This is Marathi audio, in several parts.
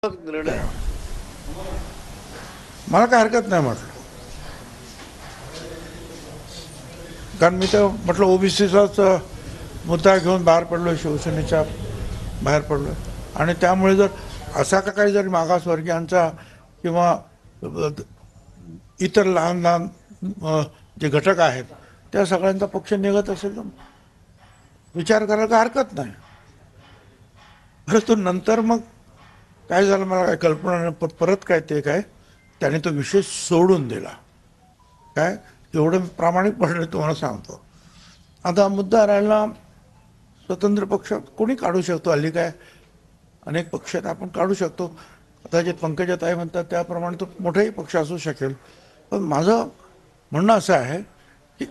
निर्णय मला काय हरकत नाही म्हटलं, कारण मी तर म्हटलं ओबीसीचाच मुद्दा घेऊन बाहेर पडलो, शिवसेनेच्या बाहेर पडलो. आणि त्यामुळे जर असा का काही जरी मागासवर्गीयांचा किंवा इतर लहान लहान जे घटक आहेत त्या सगळ्यांचा पक्ष निघत असेल तर विचार करायला काय हरकत नाही. परंतु नंतर मग काय झालं मला काय कल्पना नाही. परत काय ते काय त्याने तो विषय सोडून दिला. काय एवढं प्रामाणिकपणे तुम्हाला सांगतो. आता मुद्दा राहिला स्वतंत्र पक्ष कोणी काढू शकतो. हल्ली काय अनेक पक्ष आहेत, आपण काढू शकतो. कदाचित पंकजाताई म्हणतात त्याप्रमाणे तो मोठाही पक्ष असू शकेल. पण माझं म्हणणं असं आहे की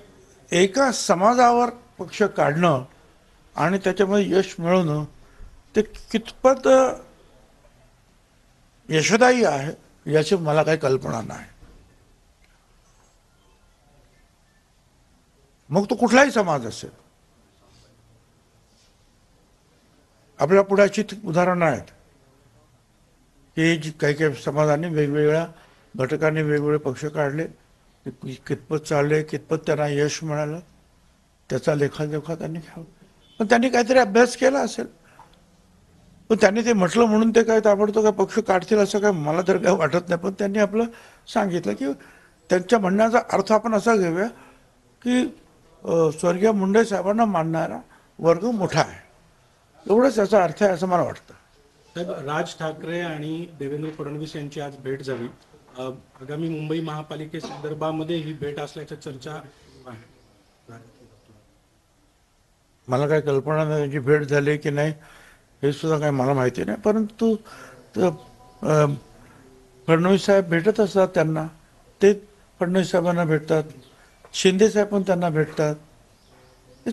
एका समाजावर पक्ष काढणं आणि त्याच्यामध्ये यश मिळवणं ते कितपत यशदायी आहे याची मला काही कल्पना नाही. मग तो कुठलाही समाज असेल. आपल्या पुढे अशी उदाहरणं आहेत की जी काही काही समाजांनी वेगवेगळ्या घटकांनी वेगवेगळे पक्ष काढले, कितपत चालले, कितपत त्यांना यश मिळालं त्याचा लेखाजोखा त्यांनी घ्यावा. पण त्यांनी काहीतरी अभ्यास केला असेल. पण त्यांनी ते म्हटलं म्हणून ते काय ताबडतोब काय पक्ष काढतील असं काय मला तर काय वाटत नाही. पण त्यांनी आपलं सांगितलं की त्यांच्या म्हणण्याचा अर्थ आपण असा घेऊया की स्वर्गीय मुंडे साहेबांना मानणारा वर्ग मोठा आहे, एवढंच याचा अर्थ आहे असं मला वाटतं. साहेब, राज ठाकरे आणि देवेंद्र फडणवीस यांची आज भेट झाली. आगामी मुंबई महापालिकेसंदर्भामध्ये ही भेट असल्याच्या चर्चा आहे. मला काही कल्पना नाही त्यांची भेट झाली की नाही हे सुद्धा काही मला माहिती नाही. परंतु फडणवीस साहेब भेटत असतात त्यांना, ते फडणवीस साहेबांना भेटतात, शिंदे साहेब पण त्यांना भेटतात. हे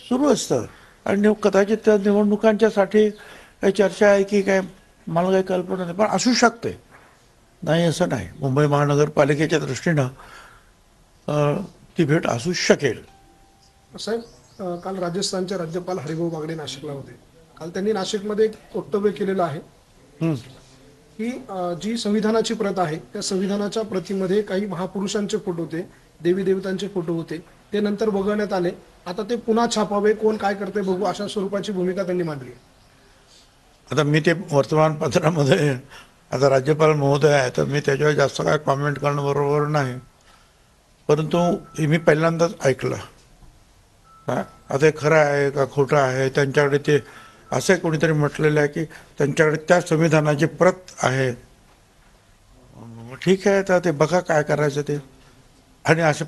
सुरू असतं. आणि कदाचित त्या निवडणुकांच्यासाठी काही चर्चा आहे की काय मला काही कल्पना नाही. पण असू शकते, नाही असं नाही. मुंबई महानगरपालिकेच्या दृष्टीनं ती भेट असू शकेल. साहेब, काल राजस्थानचे राज्यपाल हरिभाऊ बागडे नाशिकला होते. काल त्यांनी नाशिकमध्ये एक वक्तव्य केलेलं आहे की जी संविधानाची प्रत आहे त्या संविधानाच्या प्रतीमध्ये काही महापुरुषांचे फोटो होते, देवी देवतांचे फोटो होते, ते नंतर वगळण्यात आले. आता ते पुन्हा छापावे, कोण काय करते बघू, अशा स्वरूपाची भूमिका त्यांनी मांडली. आता मी ते वर्तमानपत्रामध्ये आता राज्यपाल महोदय आहे तर मी त्याच्यावर जास्त काय कॉमेंट करणं बरोबर नाही. परंतु हे मी पहिल्यांदाच ऐकलं. आता हे खरं आहे का खोटं आहे, त्यांच्याकडे ते असं कोणीतरी म्हटलेलं आहे की त्यांच्याकडे त्या संविधानाची प्रत आहे. ठीक आहे, तर ते बघा काय करायचं ते. आणि अशा